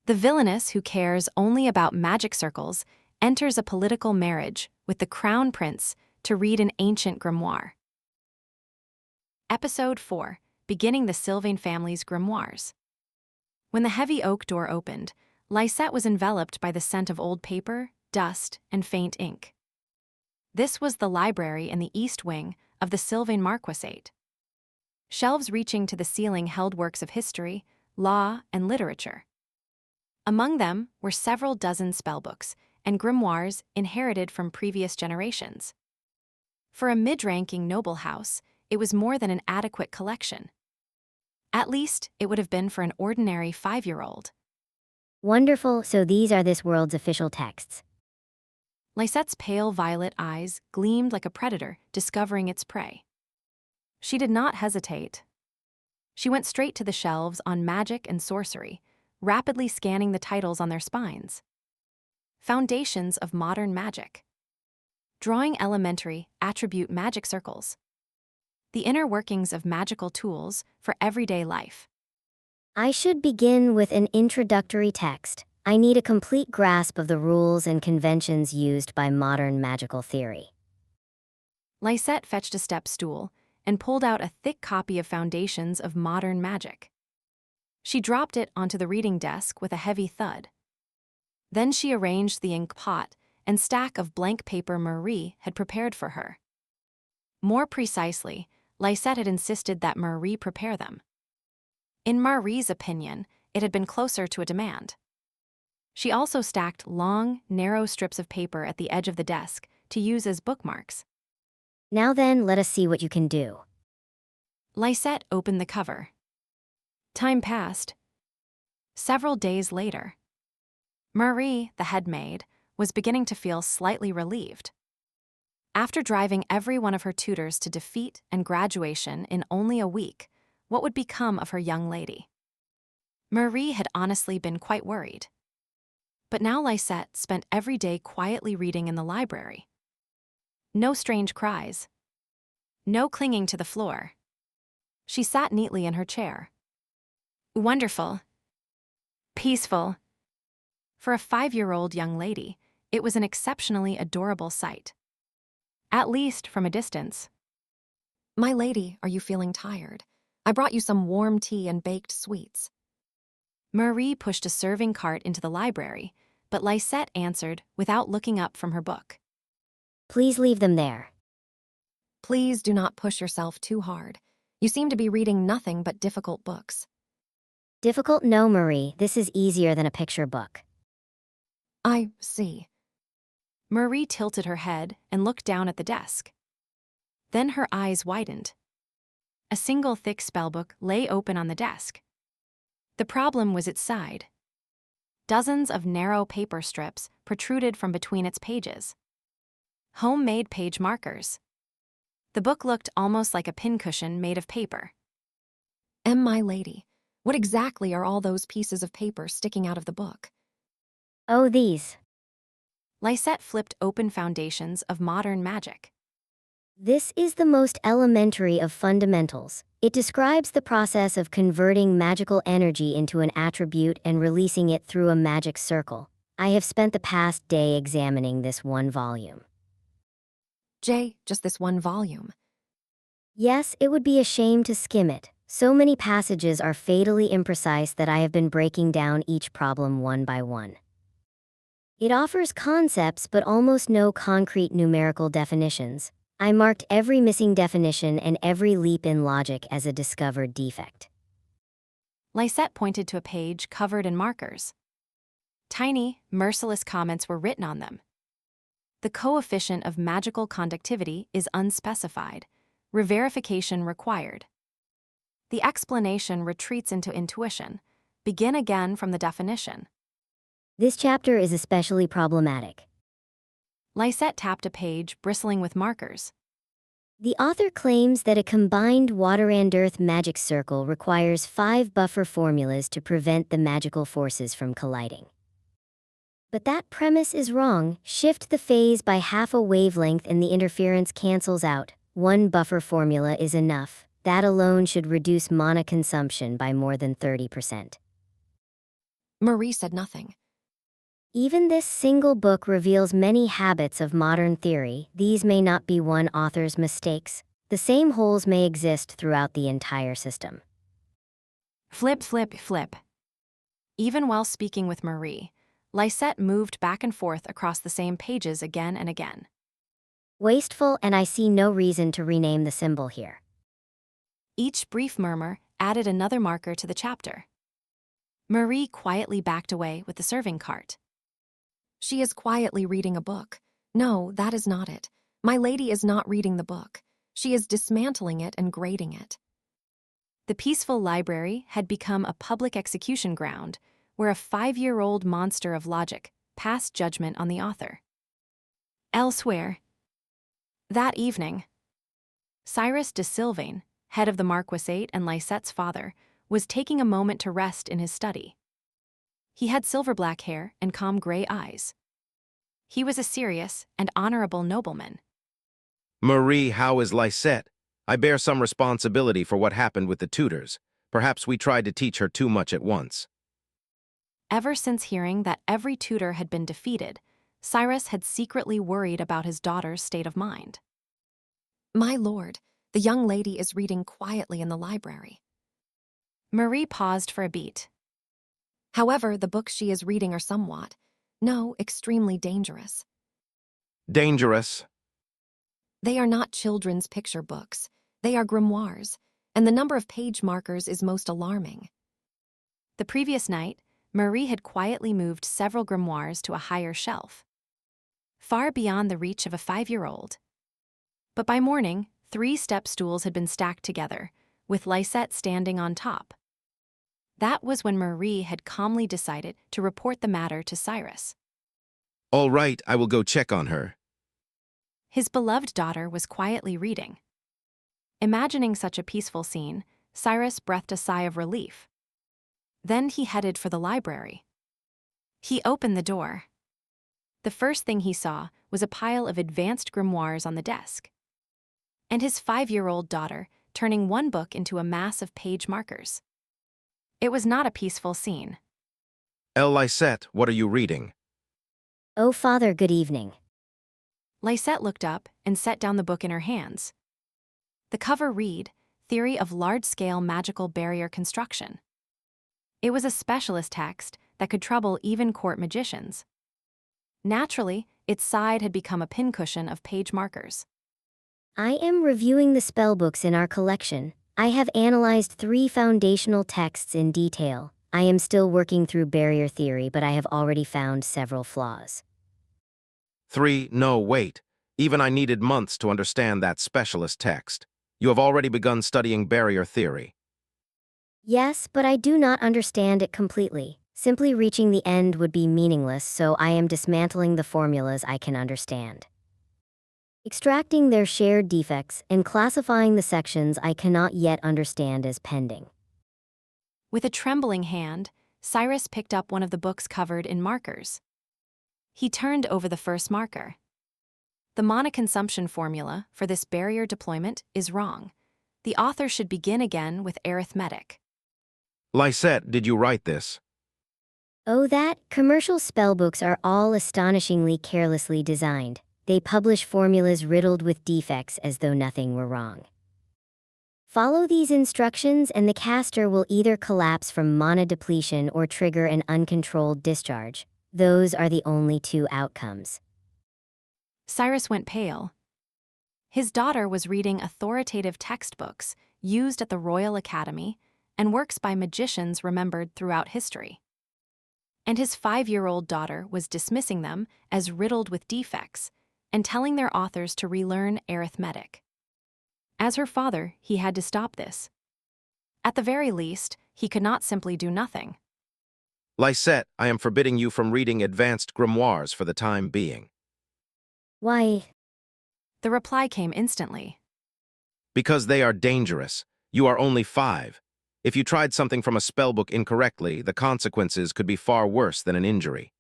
The villainess who cares only about magic circles enters a political marriage with the crown prince to read an ancient grimoire. Episode 4, beginning the Silvane family's grimoires. When the heavy oak door opened, Lysette was enveloped by the scent of old paper, dust, and faint ink. This was the library in the east wing of the Silvane Marquisate. Shelves reaching to the ceiling held works of history, law, and literature. Among them were several dozen spellbooks and grimoires inherited from previous generations. For a mid-ranking noble house, it was more than an adequate collection. At least, it would have been for an ordinary 5-year-old. Wonderful, so these are this world's official texts. Lysette's pale violet eyes gleamed like a predator discovering its prey. She did not hesitate. She went straight to the shelves on magic and sorcery, rapidly scanning the titles on their spines. Foundations of Modern Magic. Drawing Elementary Attribute Magic Circles. The Inner Workings of Magical Tools for Everyday Life. I should begin with an introductory text. I need a complete grasp of the rules and conventions used by modern magical theory. Lysette fetched a step stool and pulled out a thick copy of Foundations of Modern Magic. She dropped it onto the reading desk with a heavy thud. Then she arranged the ink pot and stack of blank paper Marie had prepared for her. More precisely, Lysette had insisted that Marie prepare them. In Marie's opinion, it had been closer to a demand. She also stacked long, narrow strips of paper at the edge of the desk to use as bookmarks. Now then, let us see what you can do. Lysette opened the cover. Time passed. Several days later, Marie, the head maid, was beginning to feel slightly relieved. After driving every one of her tutors to defeat and graduation in only a week, what would become of her young lady? Marie had honestly been quite worried. But now Lysette spent every day quietly reading in the library. No strange cries. No clinging to the floor. She sat neatly in her chair. Wonderful. Peaceful. For a 5-year-old young lady, it was an exceptionally adorable sight. At least from a distance. My lady, are you feeling tired? I brought you some warm tea and baked sweets. Marie pushed a serving cart into the library, but Lysette answered without looking up from her book. Please leave them there. Please do not push yourself too hard. You seem to be reading nothing but difficult books. Difficult? No, Marie, this is easier than a picture book. I see. Marie tilted her head and looked down at the desk. Then her eyes widened. A single thick spellbook lay open on the desk. The problem was its side. Dozens of narrow paper strips protruded from between its pages. Homemade page markers. The book looked almost like a pincushion made of paper. My lady, what exactly are all those pieces of paper sticking out of the book? Oh, these. Lysette flipped open Foundations of Modern Magic. This is the most elementary of fundamentals. It describes the process of converting magical energy into an attribute and releasing it through a magic circle. I have spent the past day examining this one volume. Just this one volume. Yes, it would be a shame to skim it. So many passages are fatally imprecise that I have been breaking down each problem one by one. It offers concepts but almost no concrete numerical definitions. I marked every missing definition and every leap in logic as a discovered defect. Lysette pointed to a page covered in markers. Tiny, merciless comments were written on them. The coefficient of magical conductivity is unspecified. Reverification required. The explanation retreats into intuition. Begin again from the definition. This chapter is especially problematic. Lysette tapped a page bristling with markers. The author claims that a combined water and earth magic circle requires 5 buffer formulas to prevent the magical forces from colliding. But that premise is wrong. Shift the phase by half a wavelength and the interference cancels out. 1 buffer formula is enough. That alone should reduce mana consumption by more than 30%. Marie said nothing. Even this single book reveals many habits of modern theory. These may not be one author's mistakes. The same holes may exist throughout the entire system. Flip, flip, flip. Even while speaking with Marie, Lysette moved back and forth across the same pages again and again. Wasteful, and I see no reason to rename the symbol here. Each brief murmur added another marker to the chapter. Marie quietly backed away with the serving cart. She is quietly reading a book. No, that is not it. My lady is not reading the book. She is dismantling it and grading it. The peaceful library had become a public execution ground where a 5-year-old monster of logic passed judgment on the author. Elsewhere, that evening, Cyrus de Silvane, head of the Marquisate and Lysette's father, was taking a moment to rest in his study. He had silver-black hair and calm gray eyes. He was a serious and honorable nobleman. Marie, how is Lysette? I bear some responsibility for what happened with the tutors. Perhaps we tried to teach her too much at once. Ever since hearing that every tutor had been defeated, Cyrus had secretly worried about his daughter's state of mind. My lord, the young lady is reading quietly in the library. Marie paused for a beat. However, the books she is reading are somewhat, extremely dangerous. Dangerous? They are not children's picture books. They are grimoires, and the number of page markers is most alarming. The previous night, Marie had quietly moved several grimoires to a higher shelf, far beyond the reach of a 5-year-old. But by morning, 3 step stools had been stacked together, with Lysette standing on top. That was when Marie had calmly decided to report the matter to Cyrus. All right, I will go check on her. His beloved daughter was quietly reading. Imagining such a peaceful scene, Cyrus breathed a sigh of relief. Then he headed for the library. He opened the door. The first thing he saw was a pile of advanced grimoires on the desk, and his 5-year-old daughter turning one book into a mass of page markers. It was not a peaceful scene. Lysette, what are you reading? Oh, father, good evening. Lysette looked up and set down the book in her hands. The cover read, Theory of Large-Scale Magical Barrier Construction. It was a specialist text that could trouble even court magicians. Naturally, its side had become a pincushion of page markers. I am reviewing the spellbooks in our collection. I have analyzed 3 foundational texts in detail. I am still working through barrier theory, but I have already found several flaws. 3, no, wait. Even I needed months to understand that specialist text. You have already begun studying barrier theory. Yes, but I do not understand it completely. Simply reaching the end would be meaningless, so I am dismantling the formulas I can understand, extracting their shared defects, and classifying the sections I cannot yet understand as pending. With a trembling hand, Cyrus picked up one of the books covered in markers. He turned over the first marker. The monoconsumption formula for this barrier deployment is wrong. The author should begin again with arithmetic. Lysette, did you write this? Oh, that commercial spellbooks are all astonishingly carelessly designed. They publish formulas riddled with defects as though nothing were wrong. Follow these instructions and the caster will either collapse from mana depletion or trigger an uncontrolled discharge. Those are the only 2 outcomes. Cyrus went pale. His daughter was reading authoritative textbooks used at the Royal Academy and works by magicians remembered throughout history. And his 5-year-old daughter was dismissing them as riddled with defects and telling their authors to relearn arithmetic. As her father, he had to stop this. At the very least, he could not simply do nothing. Lysette, I am forbidding you from reading advanced grimoires for the time being. Why? The reply came instantly. Because they are dangerous. You are only 5. If you tried something from a spellbook incorrectly, the consequences could be far worse than an injury.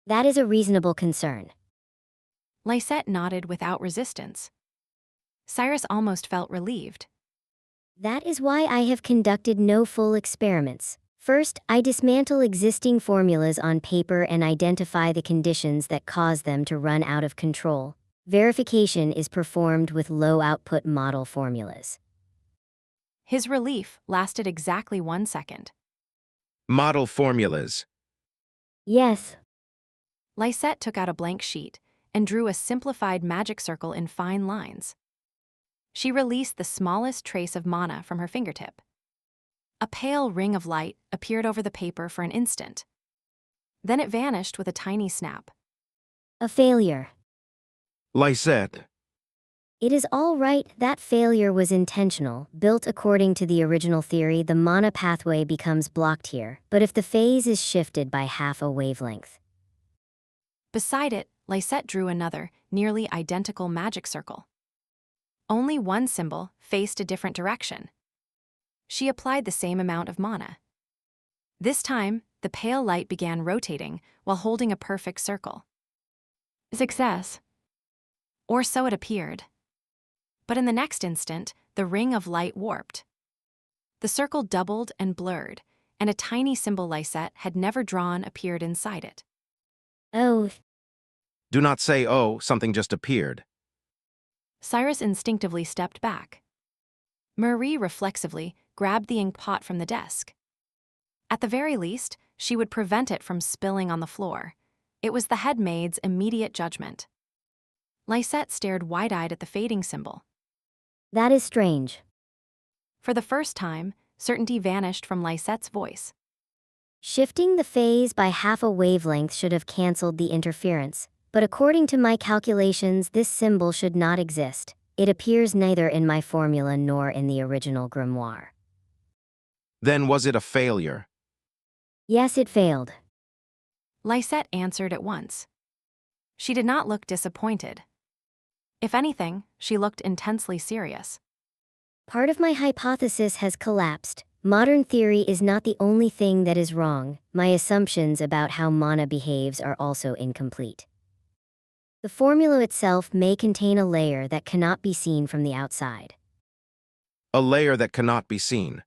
That is a reasonable concern. Lysette nodded without resistance. Cyrus almost felt relieved. That is why I have conducted no full experiments. First, I dismantle existing formulas on paper and identify the conditions that cause them to run out of control. Verification is performed with low-output model formulas. His relief lasted exactly 1 second. Model formulas. Yes. Lisette took out a blank sheet and drew a simplified magic circle in fine lines. She released the smallest trace of mana from her fingertip. A pale ring of light appeared over the paper for an instant. Then it vanished with a tiny snap. A failure. Lisette. It is all right, that failure was intentional. Built according to the original theory, the mana pathway becomes blocked here, but if the phase is shifted by half a wavelength. Beside it, Lisette drew another, nearly identical magic circle. Only one symbol faced a different direction. She applied the same amount of mana. This time, the pale light began rotating while holding a perfect circle. Success. Or so it appeared. But in the next instant, the ring of light warped. The circle doubled and blurred, and a tiny symbol Lisette had never drawn appeared inside it. Oh. Do not say, oh, something just appeared. Cyrus instinctively stepped back. Marie reflexively grabbed the ink pot from the desk. At the very least, she would prevent it from spilling on the floor. It was the head maid's immediate judgment. Lisette stared wide-eyed at the fading symbol. That is strange. For the first time, certainty vanished from Lisette's voice. Shifting the phase by half a wavelength should have cancelled the interference, but according to my calculations, this symbol should not exist. It appears neither in my formula nor in the original grimoire. Then was it a failure? Yes, it failed. Lisette answered at once. She did not look disappointed. If anything, she looked intensely serious. Part of my hypothesis has collapsed. Modern theory is not the only thing that is wrong. My assumptions about how mana behaves are also incomplete. The formula itself may contain a layer that cannot be seen from the outside. A layer that cannot be seen.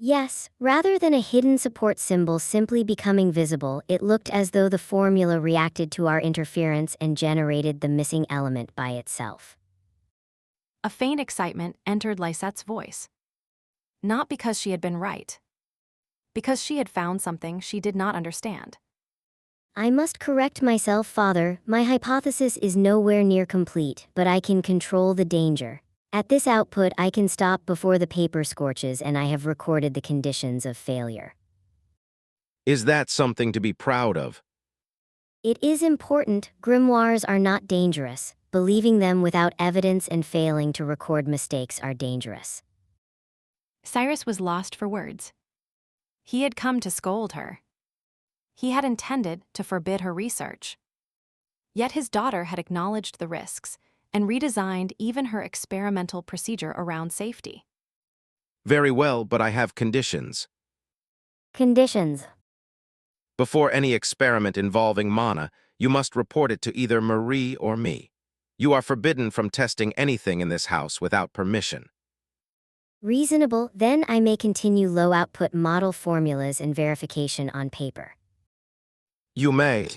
Yes, rather than a hidden support symbol simply becoming visible, it looked as though the formula reacted to our interference and generated the missing element by itself. A faint excitement entered Lisette's voice. Not because she had been right. Because she had found something she did not understand. I must correct myself, Father. My hypothesis is nowhere near complete, but I can control the danger. At this output, I can stop before the paper scorches, and I have recorded the conditions of failure. Is that something to be proud of? It is important. Grimoires are not dangerous. Believing them without evidence and failing to record mistakes are dangerous. Cyrus was lost for words. He had come to scold her. He had intended to forbid her research. Yet his daughter had acknowledged the risks and redesigned even her experimental procedure around safety. Very well, but I have conditions. Conditions. Before any experiment involving mana, you must report it to either Marie or me. You are forbidden from testing anything in this house without permission. Reasonable, then I may continue low-output model formulas and verification on paper. You may.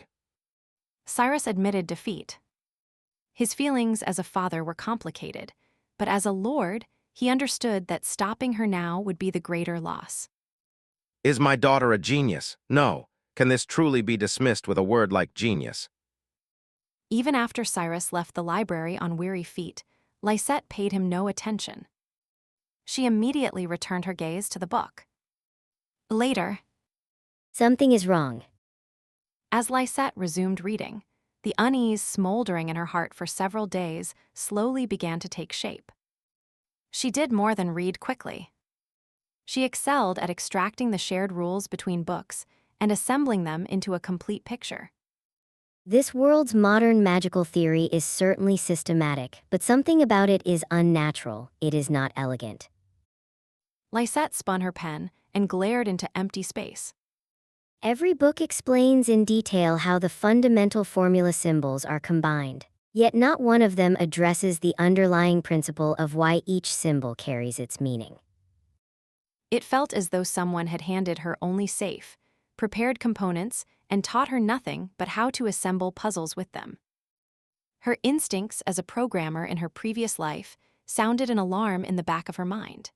Cyrus admitted defeat. His feelings as a father were complicated, but as a lord, he understood that stopping her now would be the greater loss. Is my daughter a genius? No. Can this truly be dismissed with a word like genius? Even after Cyrus left the library on weary feet, Lisette paid him no attention. She immediately returned her gaze to the book. Later, Something is wrong. as Lisette resumed reading, the unease smoldering in her heart for several days slowly began to take shape. She did more than read quickly. She excelled at extracting the shared rules between books and assembling them into a complete picture. This world's modern magical theory is certainly systematic, but something about it is unnatural. It is not elegant. Lisette spun her pen and glared into empty space. Every book explains in detail how the fundamental formula symbols are combined, yet not one of them addresses the underlying principle of why each symbol carries its meaning. It felt as though someone had handed her only safe, prepared components and taught her nothing but how to assemble puzzles with them. Her instincts as a programmer in her previous life sounded an alarm in the back of her mind.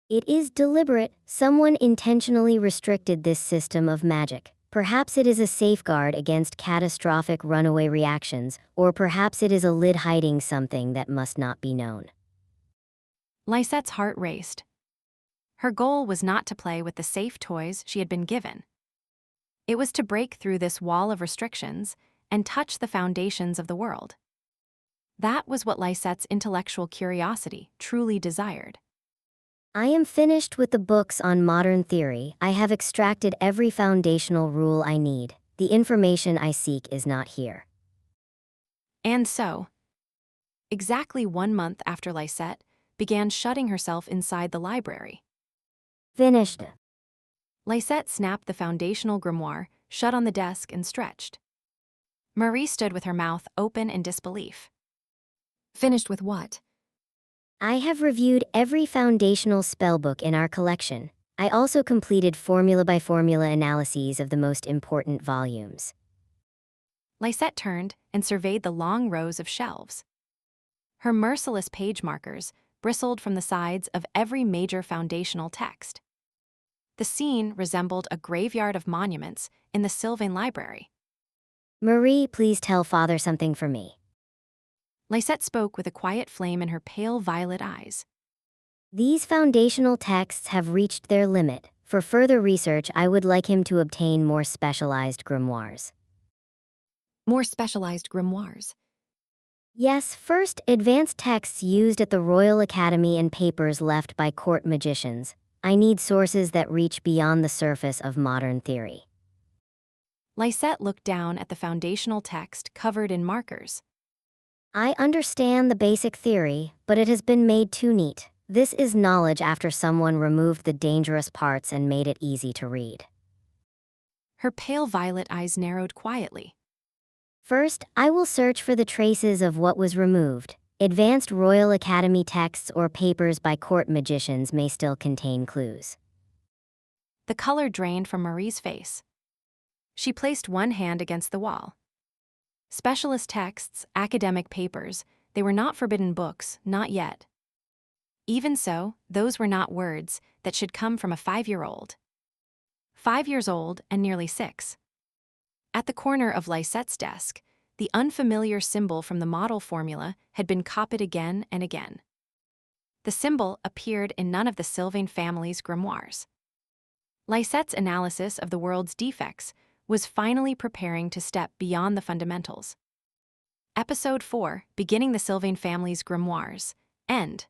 It is deliberate. Someone intentionally restricted this system of magic. Perhaps it is a safeguard against catastrophic runaway reactions, or perhaps it is a lid hiding something that must not be known. Lysette's heart raced. Her goal was not to play with the safe toys she had been given. It was to break through this wall of restrictions and touch the foundations of the world. That was what Lysette's intellectual curiosity truly desired. I am finished with the books on modern theory. I have extracted every foundational rule I need. The information I seek is not here. And so, exactly 1 month after Lysette began shutting herself inside the library, Finished. Lysette snapped the foundational grimoire shut on the desk and stretched. Marie stood with her mouth open in disbelief. Finished with what? I have reviewed every foundational spellbook in our collection. I also completed formula-by-formula analyses of the most important volumes. Lysette turned and surveyed the long rows of shelves. Her merciless page markers bristled from the sides of every major foundational text. The scene resembled a graveyard of monuments in the Silvane library. Marie, please tell Father something for me. Lysette spoke with a quiet flame in her pale violet eyes. These foundational texts have reached their limit. For further research, I would like him to obtain more specialized grimoires. More specialized grimoires. Yes, first, advanced texts used at the Royal Academy and papers left by court magicians. I need sources that reach beyond the surface of modern theory. Lysette looked down at the foundational text covered in markers. I understand the basic theory, but it has been made too neat. This is knowledge after someone removed the dangerous parts and made it easy to read. Her pale violet eyes narrowed quietly. First, I will search for the traces of what was removed. Advanced Royal Academy texts or papers by court magicians may still contain clues. The color drained from Marie's face. She placed one hand against the wall. Specialist texts, academic papers, they were not forbidden books, not yet. Even so, those were not words that should come from a 5-year-old. 5 years old and nearly 6. At the corner of Lysette's desk, the unfamiliar symbol from the model formula had been copied again and again. The symbol appeared in none of the Silvane family's grimoires. Lysette's analysis of the world's defects was finally preparing to step beyond the fundamentals. Episode 4, Beginning the Silvane Family's Grimoires. End.